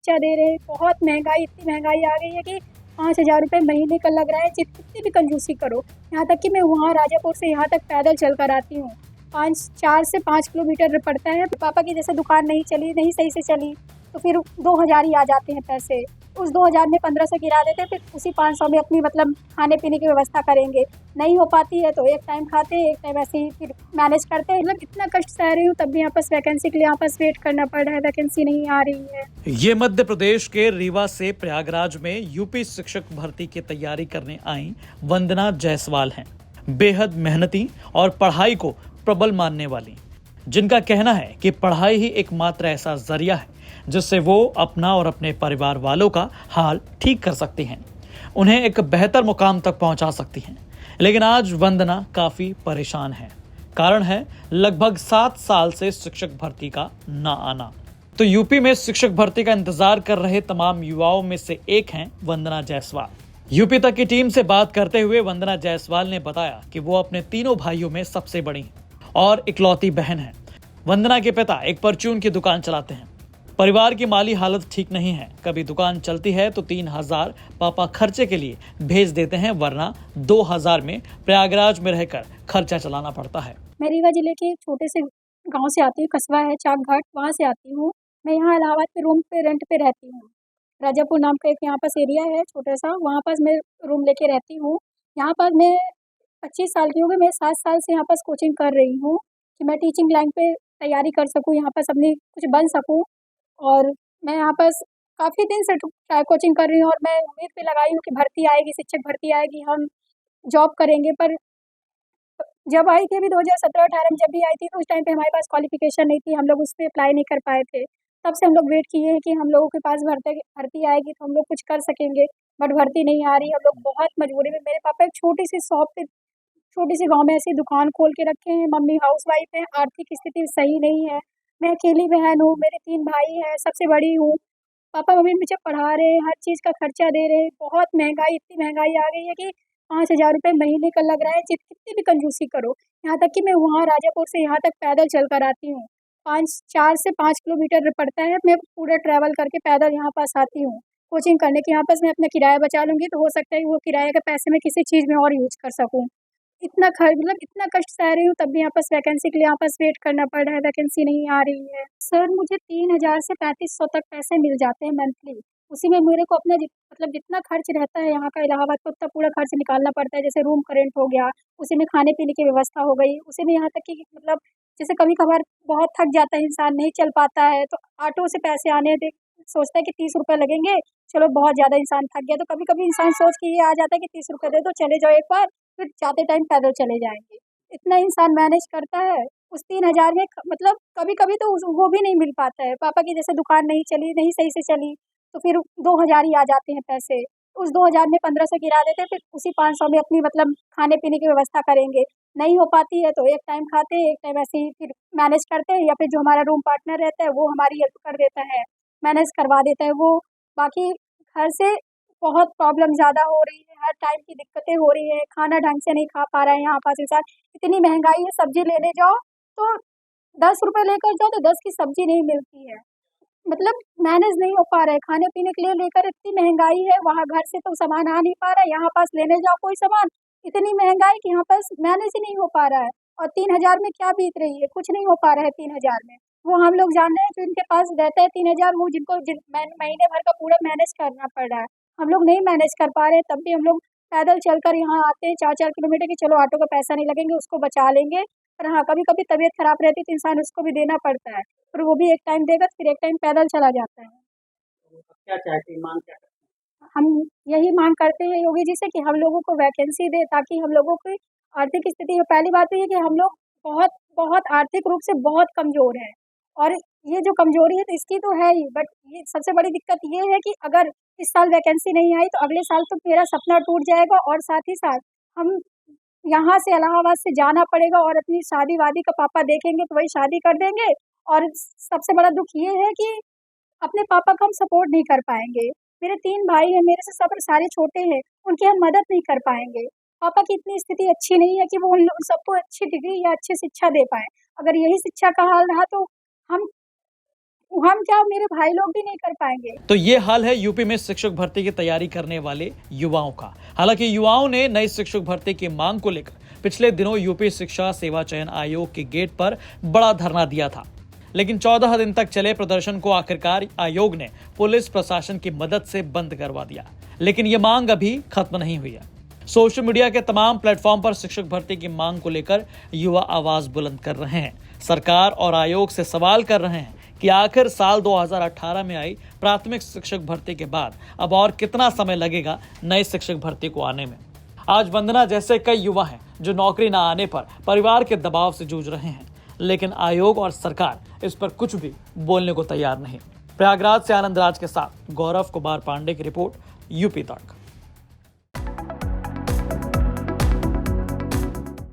खर्चा दे रहे हैं, बहुत महंगाई, इतनी महंगाई आ गई है कि 5,000 रुपये महीने का लग रहा है, कितनी भी कंजूसी करो। यहाँ तक कि मैं वहाँ राजापुर से यहाँ तक पैदल चल कर आती हूँ, 4 से 5 किलोमीटर पड़ता है। पापा की जैसे दुकान नहीं चली, नहीं सही से चली, तो फिर 2,000 ही आ जाते हैं पैसे। उस 2,000 में 1,500 गिरा देते हैं, फिर उसी 500 में अपनी मतलब खाने पीने की व्यवस्था करेंगे। नहीं हो पाती है तो एक टाइम खाते हैं, एक टाइम ऐसे ही फिर मैनेज करते हैं। मतलब इतना कष्ट सह रही हूँ, तब भी यहाँ पास वैकेंसी के लिए यहाँ पास वेट करना पड़ रहा है, वैकेंसी नहीं आ रही है। ये मध्य प्रदेश के रीवा से प्रयागराज में यूपी शिक्षक भर्ती की तैयारी करने आई वंदना जायसवाल हैं। बेहद मेहनती और पढ़ाई को प्रबल मानने वाली, जिनका कहना है कि पढ़ाई ही एकमात्र ऐसा जरिया है जिससे वो अपना और अपने परिवार वालों का हाल ठीक कर सकती हैं, उन्हें एक बेहतर मुकाम तक पहुंचा सकती हैं। लेकिन आज वंदना काफी परेशान है। कारण है लगभग 7 साल से शिक्षक भर्ती का ना आना। तो यूपी में शिक्षक भर्ती का इंतजार कर रहे तमाम युवाओं में से एक हैं वंदना जायसवाल। यूपी तक की टीम से बात करते हुए वंदना जायसवाल ने बताया कि वो अपने तीनों भाइयों में सबसे बड़ी और इकलौती बहन है। वंदना के पिता एक परचून की दुकान चलाते हैं। परिवार की माली हालत ठीक नहीं है, कभी दुकान चलती है तो 3,000 पापा खर्चे के लिए भेज देते हैं, वरना 2,000 में प्रयागराज में रहकर खर्चा चलाना पड़ता है। मैं रीवा जिले के छोटे से गांव से आती हूँ, कस्बा है चाकघाट, वहाँ से आती हूँ। मैं यहाँ इलाहाबाद में रूम पे रेंट पे रहती हूँ। राजापुर नाम का एक यहाँ पास एरिया है छोटा सा, वहाँ पास मैं रूम लेके रहती हूँ। यहाँ पर मैं 25 साल की हो गई, मैं 7 साल से यहाँ पास कोचिंग कर रही हूँ कि मैं टीचिंग लाइन पे तैयारी कर सकूँ, यहाँ पास अपनी कुछ बन सकूँ। और मैं यहाँ पास काफ़ी दिन से कोचिंग कर रही हूँ और मैं उम्मीद पे लगाई हूँ कि भर्ती आएगी, शिक्षक भर्ती आएगी, हम जॉब करेंगे। पर जब आई थी अभी 2017-18 में जब भी आई थी, तो उस टाइम पे हमारे पास क्वालिफिकेशन नहीं थी, हम लोग उस पे अप्लाई नहीं कर पाए थे। तब से हम लोग वेट किए हैं कि हम लोगों के पास भर्ती आएगी तो हम लोग कुछ कर सकेंगे, बट भर्ती नहीं आ रही। हम लोग बहुत मजबूरी में, मेरे पापा एक छोटी सी शॉप पे, छोटी सी गाँव में ऐसी दुकान खोल के रखे हैं, मम्मी हाउसवाइफ है, आर्थिक स्थिति सही नहीं है। मैं अकेली बहन हूँ, मेरे 3 भाई हैं, सबसे बड़ी हूँ। पापा मम्मी मुझे पढ़ा रहे हैं, हर चीज़ का खर्चा दे रहे हैं, बहुत महंगाई, इतनी महंगाई आ गई है कि 5,000 रुपये महीने का लग रहा है, कितनी भी कंजूसी करो। यहाँ तक कि मैं वहाँ राजापुर से यहाँ तक पैदल चल कर आती हूँ, 4 से 5 किलोमीटर पड़ता है। मैं पूरा ट्रैवल करके पैदल यहाँ पास आती हूँ कोचिंग करने के। यहाँ पास मैं अपना किराया बचा लूँगी तो हो सकता है कि वो किराए के पैसे मैं किसी चीज़ में और यूज़ कर सकूँ। इतना मतलब इतना कष्ट सह रही हूँ, तब भी यहाँ पास वैकेंसी के लिए यहाँ पास वेट करना पड़ रहा है, वैकेंसी नहीं आ रही है। सर मुझे 3,000 से 3,500 तक पैसे मिल जाते हैं मंथली। उसी में मेरे को अपना मतलब जितना खर्च रहता है यहाँ का इलाहाबाद का, उतना पूरा खर्च निकालना पड़ता है। जैसे रूम का रेंट हो गया, उसी में खाने पीने की व्यवस्था हो गई, उसी में यहाँ तक कि मतलब जैसे कभी कभार बहुत थक जाता है इंसान, नहीं चल पाता है, तो ऑटो से पैसे आने दे, सोचता है कि 30 रुपये लगेंगे, चलो बहुत ज़्यादा इंसान थक गया तो कभी कभी इंसान सोच के ये आ जाता है कि 30 रुपये दे दो, चले जाओ एक बार, फिर जाते टाइम पैदल चले जाएंगे। इतना इंसान मैनेज करता है। उस 3,000 में मतलब कभी कभी तो वो भी नहीं मिल पाता है। पापा की जैसे दुकान नहीं चली, नहीं सही से चली, तो फिर 2,000 ही आ जाते हैं पैसे। उस 2,000 में 1,500 गिरा देते हैं, फिर उसी 500 में अपनी मतलब खाने पीने की व्यवस्था करेंगे। नहीं हो पाती है तो एक टाइम खाते हैं, एक टाइम ऐसे ही फिर मैनेज करते हैं, या फिर जो हमारा रूम पार्टनर रहता है वो हमारी हेल्प कर देता है, मैनेज करवा देता है वो। बाकी घर से बहुत प्रॉब्लम ज़्यादा हो रही है, हर टाइम की दिक्कतें हो रही है, खाना ढंग से नहीं खा पा रहा है यहाँ पास इंसान। इतनी महंगाई है, सब्जी लेने जाओ तो 10 रुपये लेकर जाओ तो 10 की सब्जी नहीं मिलती है। मतलब मैनेज नहीं हो पा रहा है, खाने पीने के लिए लेकर इतनी महंगाई है, वहाँ घर से तो सामान आ नहीं पा रहा है, यहाँ पास लेने जाओ कोई सामान, इतनी महंगाई कि यहाँ पास मैनेज ही नहीं हो पा रहा है। और 3,000 में क्या बीत रही है, कुछ नहीं हो पा रहा है 3,000 में। वो हम लोग जान रहे हैं जो इनके पास रहता है 3,000, वो महीने भर का पूरा मैनेज करना पड़ रहा है। हम लोग नहीं मैनेज कर पा रहे हैं, तब भी हम लोग पैदल चलकर यहाँ आते हैं 4-4 किलोमीटर की, चलो ऑटो का पैसा नहीं लगेंगे, उसको बचा लेंगे। पर हाँ, कभी-कभी तबीयत खराब रहती है तो इंसान उसको भी देना पड़ता है, और वो भी एक टाइम देगा तो फिर एक टाइम पैदल चला जाता है। क्या चाहते हैं, मांग क्या करते हम यही माँग करते हैं योगी जी से कि हम लोगों को वैकेंसी दें, ताकि हम लोगों की आर्थिक स्थिति, पहली बात तो ये कि हम लोग बहुत बहुत आर्थिक रूप से बहुत कमज़ोर हैं। और ये जो कमज़ोरी है तो इसकी तो है ही, बट ये सबसे बड़ी दिक्कत ये है कि अगर इस साल वैकेंसी नहीं आई तो अगले साल तो मेरा सपना टूट जाएगा, और साथ ही साथ हम यहाँ से इलाहाबाद से जाना पड़ेगा, और अपनी शादी-वादी का पापा देखेंगे तो वही शादी कर देंगे। और सबसे बड़ा दुःख ये है कि अपने पापा का हम सपोर्ट नहीं कर पाएँगे। मेरे 3 भाई हैं, मेरे से सब सारे छोटे हैं, उनकी हम मदद नहीं कर पाएँगे। पापा की इतनी स्थिति अच्छी नहीं है कि वो उन सबको अच्छी डिग्री या अच्छी शिक्षा दे पाएँ। अगर यही शिक्षा का हाल रहा तो हम हम क्या, मेरे भाई लोग भी नहीं कर पाएंगे। तो ये हाल है यूपी में शिक्षक भर्ती की तैयारी करने वाले युवाओं का। हालांकि युवाओं ने नई शिक्षक भर्ती की मांग को लेकर पिछले दिनों यूपी शिक्षा सेवा चयन आयोग के गेट पर बड़ा धरना दिया था, लेकिन 14 दिन तक चले प्रदर्शन को आखिरकार आयोग ने पुलिस प्रशासन की मदद से बंद करवा दिया। लेकिन ये मांग अभी खत्म नहीं हुई है। सोशल मीडिया के तमाम प्लेटफॉर्म पर शिक्षक भर्ती की मांग को लेकर युवा आवाज बुलंद कर रहे हैं, सरकार और आयोग से सवाल कर रहे हैं कि आखिर साल 2018 में आई प्राथमिक शिक्षक भर्ती के बाद अब और कितना समय लगेगा नए शिक्षक भर्ती को आने में। आज वंदना जैसे कई युवा हैं जो नौकरी न आने पर परिवार के दबाव से जूझ रहे हैं, लेकिन आयोग और सरकार इस पर कुछ भी बोलने को तैयार नहीं। प्रयागराज से आनंद राज के साथ गौरव कुमार पांडे की रिपोर्ट, यूपी तक।